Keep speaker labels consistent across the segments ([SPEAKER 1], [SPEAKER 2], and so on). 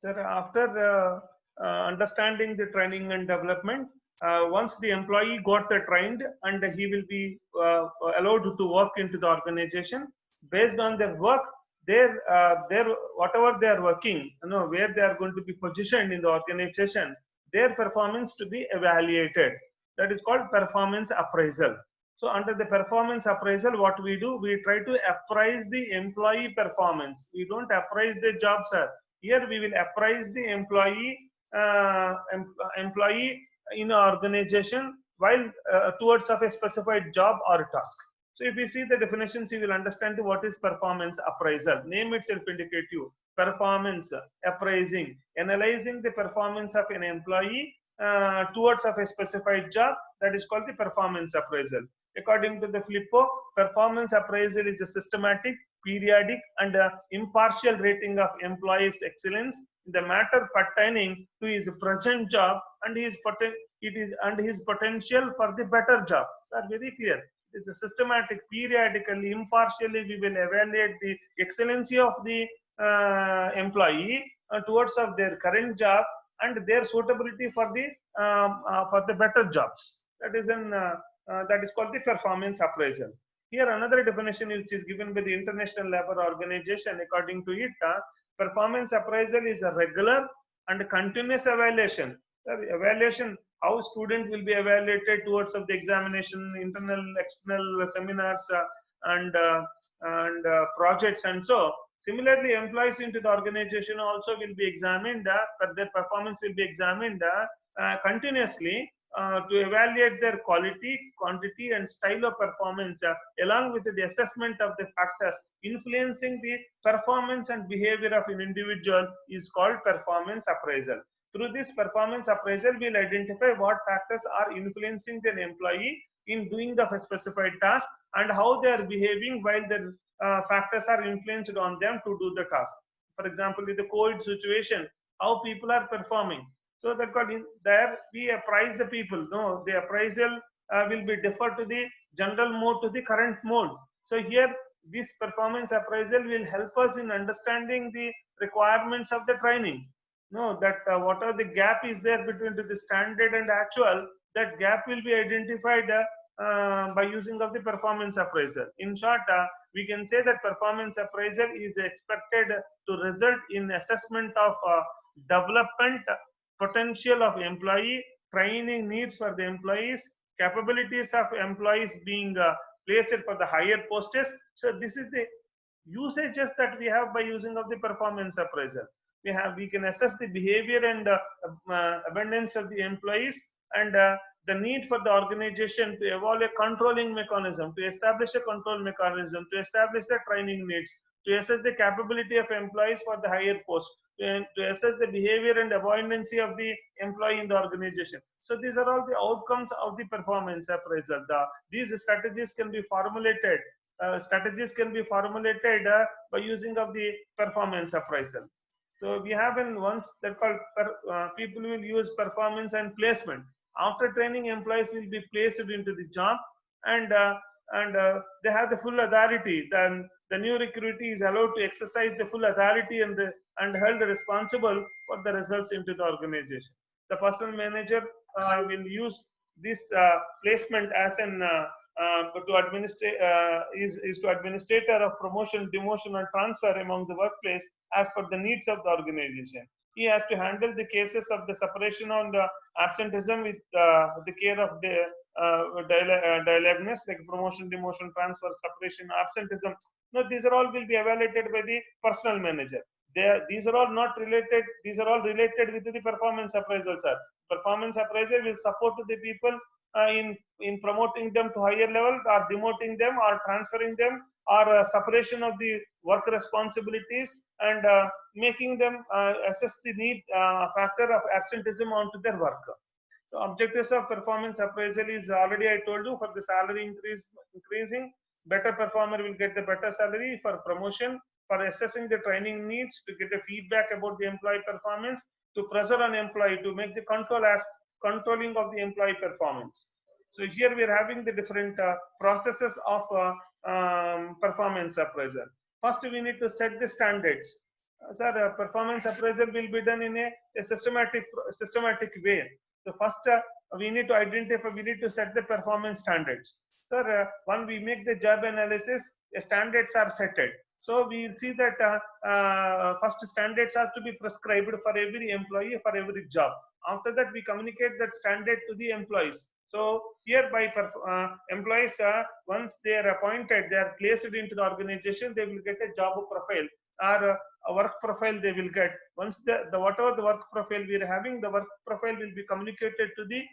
[SPEAKER 1] Sir, after understanding the training and development, once the employee got the trained and he will be allowed to work into the organization based on their work, their whatever they are working, where they are going to be positioned in the organization, their performance to be evaluated. That is called performance appraisal. So under the performance appraisal, what we do, we try to appraise the employee performance. We don't appraise the job, sir. Here we will appraise the employee in an organization while towards of a specified job or task. So if you see the definitions, you will understand what is performance appraisal. Name itself indicate you. Performance appraising, analyzing the performance of an employee towards of a specified job. That is called the performance appraisal. According to the Flippo, performance appraisal is a systematic, periodic, and impartial rating of employees' excellence in the matter pertaining to his present job and his potential for the better job. Sir, very clear. It is a systematic, periodically, impartially, we will evaluate the excellency of the employee towards of their current job and their suitability for the better jobs. That is called the performance appraisal. Here another definition which is given by the International Labour Organization. According to it, performance appraisal is a regular and continuous evaluation. Evaluation, how student will be evaluated towards of the examination, internal, external seminars, and projects, and so similarly employees into the organization also will be examined, but their performance will be examined continuously to evaluate their quality, quantity, and style of performance, along with the assessment of the factors influencing the performance and behavior of an individual is called performance appraisal. Through this performance appraisal, we'll identify what factors are influencing an employee in doing the specified task and how they are behaving while the factors are influenced on them to do the task. For example, in the COVID situation, how people are performing. So that there we appraise the people. No, the appraisal will be deferred to the general mode to the current mode. So here, this performance appraisal will help us in understanding the requirements of the training. No, that what are the gap is there between the standard and actual. That gap will be identified by using of the performance appraisal. In short, we can say that performance appraisal is expected to result in assessment of development potential of employee, training needs for the employees, capabilities of employees being placed for the higher posts. So this is the usages that we have by using of the performance appraisal. We can assess the behavior and abundance of the employees, and the need for the organization to evolve a controlling mechanism, to establish a control mechanism, to establish the training needs, to assess the capability of employees for the higher post, to assess the behavior and abundance of the employee in the organization. So these are all the outcomes of the performance appraisal. These strategies can be formulated. By using of the performance appraisal. So we have in once that called people will use performance and placement. After training, employees will be placed into the job, and they have the full authority. Then the new recruitee is allowed to exercise the full authority and held responsible for the results into the organization. The personnel manager will use this placement as an to administrate is to administrator of promotion, demotion, and transfer among the workplace as per the needs of the organization. He has to handle the cases of the separation on the absenteeism with the care of the diagonals like promotion, demotion, transfer, separation, absenteeism. Now these are all will be evaluated by the personnel manager. These are all not related. These are all related with the performance appraisal, sir. Performance appraisal will support the people in promoting them to higher level, or demoting them, or transferring them, or separation of the work responsibilities, and making them assess the need factor of absenteeism onto their work. So objectives of performance appraisal is already I told you. For the salary increasing, better performer will get the better salary. For promotion, for assessing the training needs, to get a feedback about the employee performance, to pressure on employee to make the controlling of the employee performance. So here we are having the different processes of performance appraisal. First, we need to set the standards. Sir, performance appraisal will be done in a systematic way. So first, we need to identify, we need to set the performance standards. Sir, when we make the job analysis, standards are set. So we will see that first standards are to be prescribed for every employee for every job. After that, we communicate that standard to the employees. So here by employees, once they are appointed, they are placed into the organization, they will get a job profile or a work profile they will get. Once the whatever the work profile we are having, the work profile will be communicated to the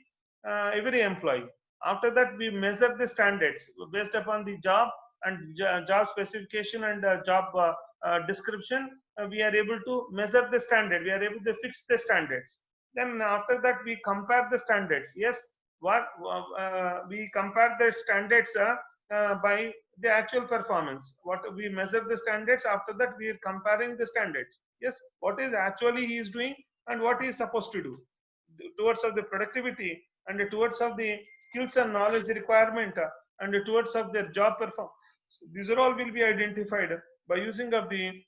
[SPEAKER 1] every employee. After that, we measure the standards based upon the job and job specification and job description. We are able to measure the standard. We are able to fix the standards. Then after that, we compare the standards. Yes, what we compare the standards by the actual performance. What we measure the standards, after that we are comparing the standards. Yes, what is actually he is doing and what he is supposed to do towards of the productivity and towards of the skills and knowledge requirement and towards of their job performance. These are all will be identified by using of the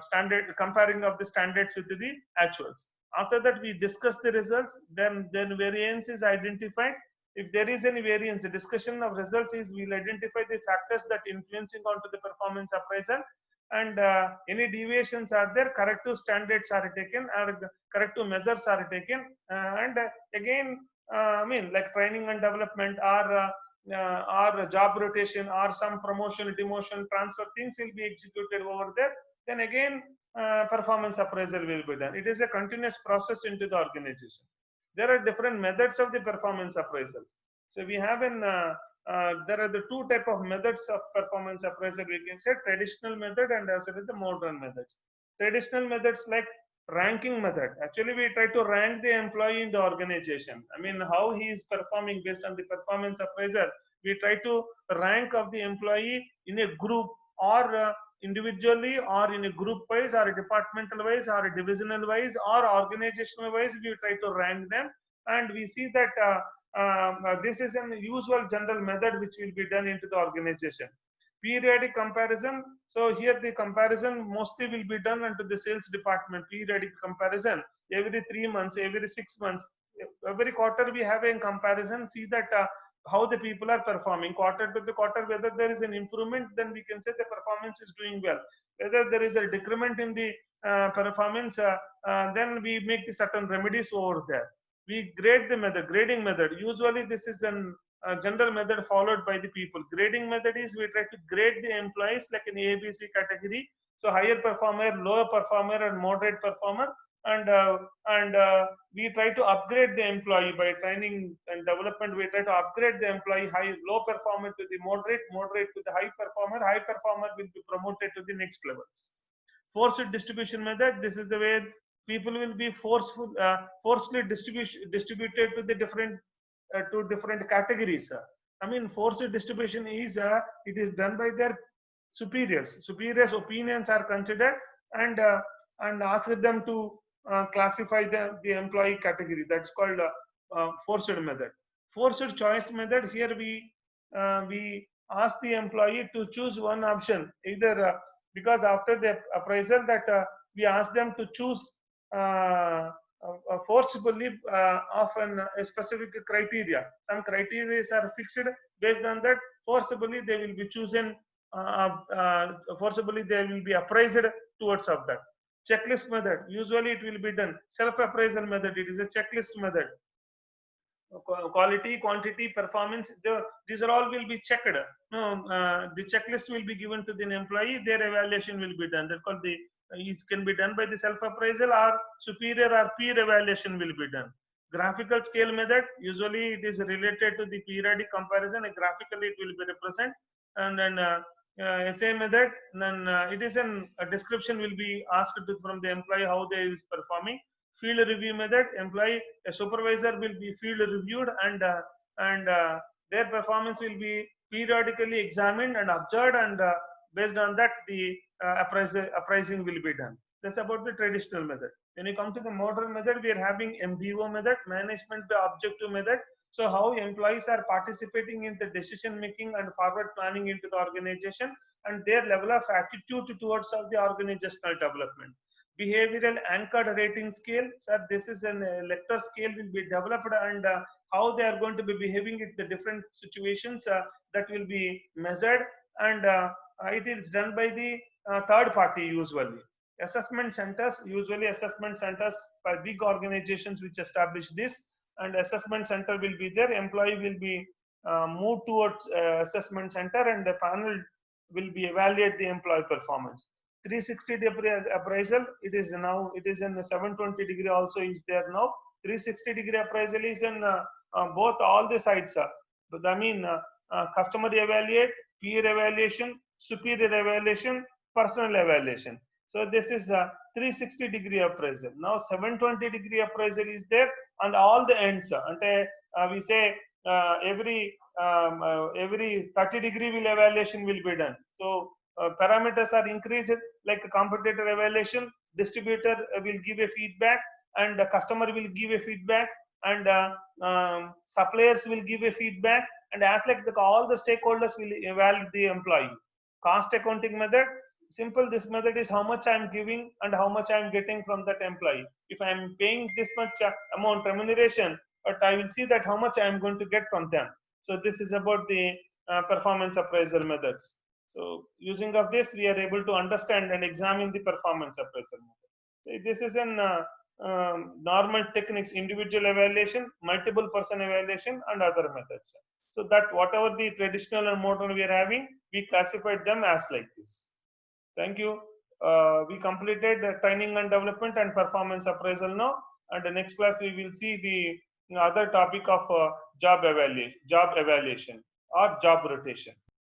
[SPEAKER 1] standard, comparing of the standards with the actuals. After that, we discuss the results. Then variance is identified. If there is any variance, the discussion of results is we'll identify the factors that influencing onto the performance appraisal, and any deviations are there, corrective standards are taken or corrective measures are taken, and again, I mean, like training and development or job rotation or some promotion, demotion, transfer things will be executed over there. Then again, performance appraisal will be done. It is a continuous process into the organization. There are different methods of the performance appraisal. So we have there are the two type of methods of performance appraisal. We can say traditional method and as well as the modern methods. Traditional methods like ranking method. Actually, we try to rank the employee in the organization. I mean, how he is performing based on the performance appraisal. We try to rank of the employee in a group or individually or in a group wise or a departmental wise or a divisional wise or organizational wise. We try to rank them, and we see that this is an usual general method which will be done into the organization. Periodic comparison. So here the comparison mostly will be done into the sales department. Periodic comparison every 3 months, every 6 months, every quarter we have a comparison. See that how the people are performing quarter to the quarter. Whether there is an improvement, then we can say the performance is doing well. Whether there is a decrement in the performance, then we make the certain remedies over there. We grade the method, grading method. Usually this is an general method followed by the people. Grading method is we try to grade the employees like an ABC category. So higher performer, lower performer, and moderate performer. And we try to upgrade the employee by training and development. We try to upgrade the employee low performer to the moderate to the high performer. High performer will be promoted to the next levels. Forced distribution method. This is the way people will be forcefully distributed to the different categories. I mean, forced distribution is it is done by their superiors. Superiors' opinions are considered and ask them to classify the employee category. That's called forced method. Forced choice method. Here we ask the employee to choose one option, either because after the appraisal that we ask them to choose forcibly of a specific criteria. Some criteria are fixed. Based on that, forcibly they will be chosen. Forcibly they will be appraised towards of that. Checklist method. Usually it will be done. Self-appraisal method. It is a checklist method. Quality, quantity, performance. These are all will be checked. No, the checklist will be given to the employee. Their evaluation will be done. That called the it can be done by the self-appraisal or superior or peer evaluation will be done. Graphical scale method. Usually it is related to the periodic comparison. Graphically it will be represent. And then essay method. Then it is a description will be asked from the employee how they is performing. Field review method. Employee, a supervisor will be field reviewed and their performance will be periodically examined and observed, and based on that the appraising will be done. That's about the traditional method. When you come to the modern method, we are having MBO method, management by objective method. So how employees are participating in the decision making and forward planning into the organization, and their level of attitude towards of the organizational development. Behavioral anchored rating scale, sir, this is an Lecter scale will be developed, and how they are going to be behaving in the different situations, that will be measured, and it is done by the third party usually. Assessment centers, usually assessment centers by big organizations which establish this, and assessment center will be there. Employee will be moved towards assessment center, and the panel will be evaluate the employee performance. 360-degree appraisal, it is now, it is in 720-degree also is there now. 360-degree appraisal is in both all the sides, but I mean customer evaluate, peer evaluation, superior evaluation, personal evaluation. So this is a 360-degree appraisal. Now 720-degree appraisal is there, and all the ends. And we say every 30-degree will evaluation will be done. So parameters are increased, like a competitor evaluation, distributor will give a feedback, and the customer will give a feedback, and suppliers will give a feedback, and as like all the stakeholders will evaluate the employee. Cost accounting method, simple. This method is how much I am giving and how much I am getting from that employee. If I am paying this much amount remuneration, but I will see that how much I am going to get from them. So this is about the performance appraisal methods. So using of this, we are able to understand and examine the performance appraisal method. So this is an normal techniques: individual evaluation, multiple person evaluation, and other methods. So that whatever the traditional and modern we are having, we classified them as like this. Thank you. We completed training and development and performance appraisal now, and the next class we will see the other topic of job evaluation or job rotation.